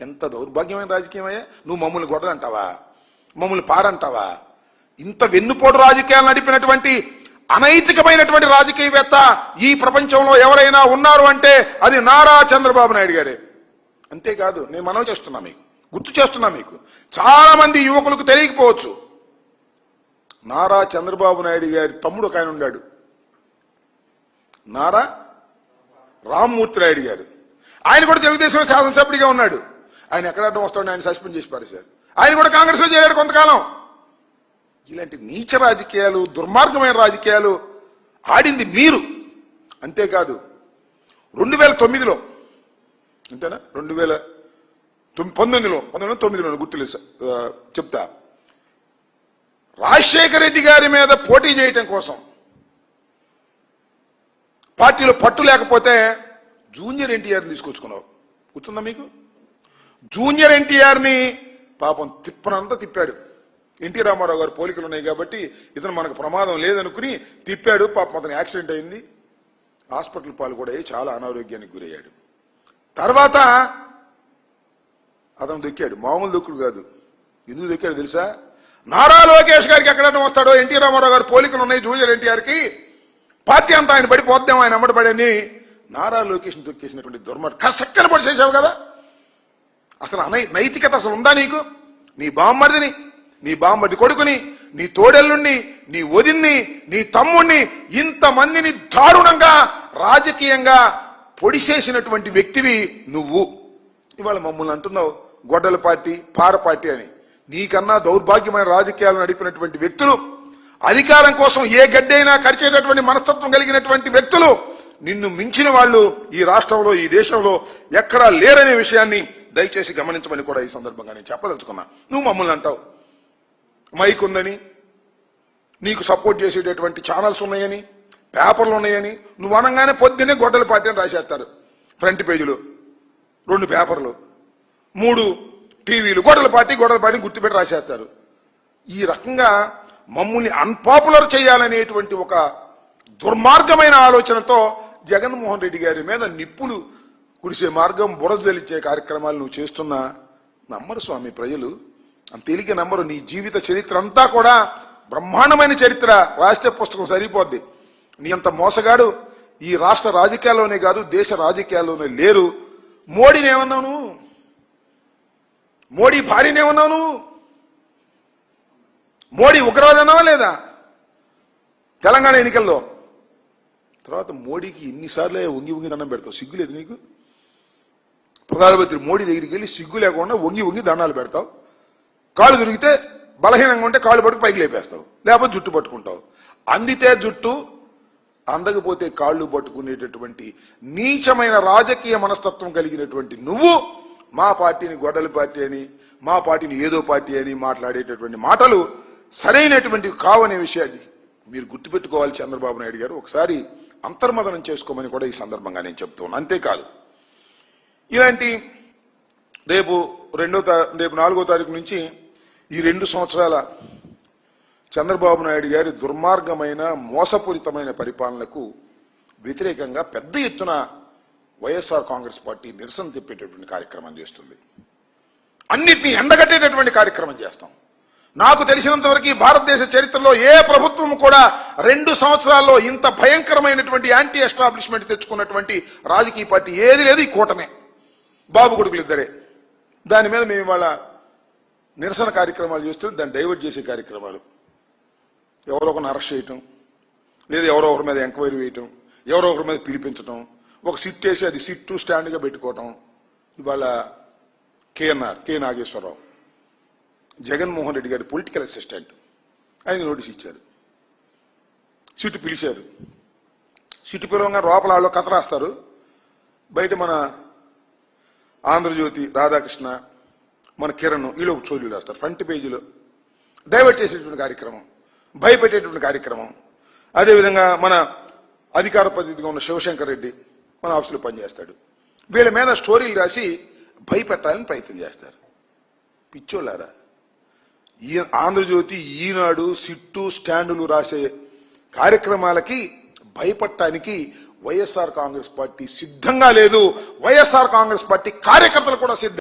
ఎంత దౌర్భాగ్యమైన రాజకీయమయ్యా. నువ్వు మమ్మల్ని గొడవంటావా, మమ్మల్ని పారంటావా? ఇంత వెన్నుపోటు రాజకీయాలు నడిపినటువంటి అనైతికమైనటువంటి రాజకీయవేత్త ఈ ప్రపంచంలో ఎవరైనా ఉన్నారు అంటే అది నారా చంద్రబాబు నాయుడు గారే. అంతేకాదు, నేను మనవి చేస్తున్నా, మీకు గుర్తు చేస్తున్నా, మీకు చాలా మంది యువకులకు తెలియకపోవచ్చు, నారా చంద్రబాబు నాయుడు గారి తమ్ముడు ఒక ఆయన ఉన్నాడు, నారా రామ్మూర్తి నాయుడు గారు. ఆయన కూడా తెలుగుదేశంలో శాసనసభ్యుడిగా ఉన్నాడు. ఆయన ఎక్కడ అడ్డం వస్తాడని ఆయన సస్పెండ్ చేసి పారేశారు. ఆయన కూడా కాంగ్రెస్లో చేరాడు కొంతకాలం. ఇలాంటి నీచ రాజకీయాలు, దుర్మార్గమైన రాజకీయాలు ఆడింది మీరు. అంతేకాదు 2009లో అంతేనా, 2019లో గుర్తులేదు, చెప్తా. రాజశేఖర రెడ్డి గారి మీద పోటీ చేయటం కోసం పార్టీలో పట్టు లేకపోతే జూనియర్ ఎన్టీఆర్ని తీసుకొచ్చుకున్నావు. గుర్తుందా మీకు? జూనియర్ ఎన్టీఆర్ని పాపం తిప్పనంతా తిప్పాడు. ఎన్టీ రామారావు గారు పోలికలు ఉన్నాయి కాబట్టి ఇతను మనకు ప్రమాదం లేదనుకుని తిప్పాడు. పాపం అతను యాక్సిడెంట్ అయింది, హాస్పిటల్ పాలు కూడా అయ్యి చాలా అనారోగ్యానికి గురయ్యాడు. తర్వాత అతను దొక్కాడు, మామూలు దొక్కుడు కాదు. ఎందుకు దొక్కాడు తెలుసా? నారా లోకేష్ గారికి ఎక్కడన్నా వస్తాడో, ఎన్టీ రామారావు గారు పోలికలు ఉన్నాయి జూనియర్ ఎన్టీఆర్కి, పార్టీ అంతా ఆయన పడిపోద్దాం, ఆయన అమ్మడిపడని నారా లోకేష్ని తొక్కేసినటువంటి దుర్మార్గం కసక్కన పడి చేసావు కదా. అసలు నైతికత అసలు ఉందా నీకు? నీ బామ్మర్దిని, నీ బామ్మర్ది కొడుకుని, నీ తోడెల్లుణ్ణి, నీ వదిన్ని, నీ తమ్ముణ్ణి, ఇంతమందిని దారుణంగా రాజకీయంగా పొడిసేసినటువంటి వ్యక్తివి నువ్వు. ఇవాళ మమ్మల్ని అంటున్నావు గొడ్డల పార్టీ, పార పార్టీ అని. నీకన్నా దౌర్భాగ్యమైన రాజకీయాలు నడిపినటువంటి వ్యక్తులు, అధికారం కోసం ఏ గడ్డైనా కరిచేటటువంటి మనస్తత్వం కలిగినటువంటి వ్యక్తులు, నిన్ను మించిన వాళ్ళు ఈ రాష్ట్రంలో, ఈ దేశంలో ఎక్కడా లేరనే విషయాన్ని దయచేసి గమనించమని కూడా ఈ సందర్భంగా నేను చెప్పదలుచుకున్నా. నువ్వు మమ్మల్ని అంటావు మైక్ ఉందని, నీకు సపోర్ట్ చేసేటటువంటి ఛానల్స్ ఉన్నాయని, పేపర్లు ఉన్నాయని. నువ్వు అనగానే పొద్దున్నే గొడ్డల పార్టీ అని రాసేస్తారు. ఫ్రంట్ పేజీలో 2 పేపర్లు, 3 టీవీలు, గొడ్డల పార్టీని గుర్తుపెట్టి రాసేస్తారు. ఈ రకంగా మమ్మల్ని అన్పాపులర్ చేయాలనేటువంటి ఒక దుర్మార్గమైన ఆలోచనతో జగన్మోహన్ రెడ్డి గారి మీద నిప్పులు కురిసే మార్గం, బురద జలిచ్చే కార్యక్రమాలు నువ్వు చేస్తున్నా నమ్మరు స్వామి ప్రజలు. అంత తేలిక నమ్మరు. నీ జీవిత చరిత్ర అంతా కూడా బ్రహ్మాండమైన చరిత్ర, రాష్ట్ర పుస్తకం సరిపోద్ది. నీ అంత మోసగాడు ఈ రాష్ట్ర రాజకీయాల్లోనే కాదు, దేశ రాజకీయాల్లోనే లేరు. మోడీని ఏమన్నావు నువ్వు? మోడీ భార్యని ఏమన్నావు నువ్వు? మోడీ ఉగ్రవాది అన్నావా లేదా తెలంగాణ ఎన్నికల్లో? తర్వాత మోడీకి ఎన్నిసార్లు వంగి దండం పెడతావు? సిగ్గులేదు నీకు? ప్రధానమంత్రి మోడీ దగ్గరికి వెళ్ళి సిగ్గు లేకుండా వంగి దండాలు పెడతావు. కాళ్ళు తిరిగితే బలహీనంగా ఉంటే కాళ్ళు పట్టుకు పైకి లేపేస్తావు, లేకపోతే జుట్టు పట్టుకుంటావు. అందితే జుట్టు, అందకపోతే కాళ్ళు పట్టుకునేటటువంటి నీచమైన రాజకీయ మనస్తత్వం కలిగినటువంటి నువ్వు మా పార్టీని గొడ్డల పార్టీ అని, మా పార్టీని ఏదో పార్టీ అని మాట్లాడేటటువంటి మాటలు సరైనటువంటివి కావనే విషయాన్ని మీరు గుర్తుపెట్టుకోవాలి. చంద్రబాబు నాయుడు గారు ఒకసారి అంతర్మదనం చేసుకోమని కూడా ఈ సందర్భంగా నేను చెప్తున్నాను. అంతేకాదు, ఇలాంటి రేపు 4వ తారీఖు నుంచి ఈ 2 సంవత్సరాల చంద్రబాబు నాయుడు గారి దుర్మార్గమైన, మోసపూరితమైన పరిపాలనకు వ్యతిరేకంగా పెద్ద ఎత్తున వైఎస్ఆర్ కాంగ్రెస్ పార్టీ నిరసన తెప్పేటటువంటి కార్యక్రమం చేస్తుంది. అన్నిటినీ ఎండగట్టేటటువంటి కార్యక్రమం చేస్తాం. నాకు తెలిసినంత వరకు భారతదేశ చరిత్రలో ఏ ప్రభుత్వం కూడా 2 సంవత్సరాల్లో ఇంత భయంకరమైనటువంటి యాంటీ ఎస్టాబ్లిష్మెంట్ తెచ్చుకున్నటువంటి రాజకీయ పార్టీ ఏది లేదు. ఈ కూటమే, బాబు కొడుకులు ఇద్దరే. దాని మీద మేము ఇవాళ నిరసన కార్యక్రమాలు చేస్తూ దాన్ని డైవర్ట్ చేసే కార్యక్రమాలు, ఎవరో ఒకరిని అరెస్ట్ చేయటం, లేదా ఎవరో ఒకరి మీద ఎంక్వైరీ వేయటం, ఎవరో ఒకరి మీద పిలిపించటం, ఒక సిట్ వేసి అది సిట్ టు స్టాండ్గా పెట్టుకోవటం. ఇవాళ కె నాగేశ్వరరావు జగన్మోహన్ రెడ్డి గారి పొలిటికల్ అసిస్టెంట్, ఆయన నోటీస్ ఇచ్చారు. సిట్ పిలిచారు. సిట్ పిలవంగా లోపల వాళ్ళు కథ రాస్తారు, బయట మన ఆంధ్రజ్యోతి రాధాకృష్ణ, మన కిరణ్, వీళ్ళు ఒక చోళ్ళు రాస్తారు. ఫ్రంట్ పేజీలో డైవర్ట్ చేసేటువంటి కార్యక్రమం, భయపెట్టేటువంటి కార్యక్రమం. అదేవిధంగా మన అధికార ప్రతినిధిగా ఉన్న శివశంకర్ రెడ్డి మన ఆఫీసులో పనిచేస్తాడు. వీళ్ళ మీద స్టోరీలు రాసి భయపెట్టాలని ప్రయత్నం చేస్తారు. పిచ్చోళ్ళారా, ఈ ఆంధ్రజ్యోతి, ఈనాడు, సిట్టు, స్టాండులు రాసే కార్యక్రమాలకి భయపడటానికి వైఎస్ఆర్ కాంగ్రెస్ పార్టీ సిద్ధంగా లేదు. వైఎస్ఆర్ కాంగ్రెస్ పార్టీ కార్యకర్తలు కూడా సిద్ధం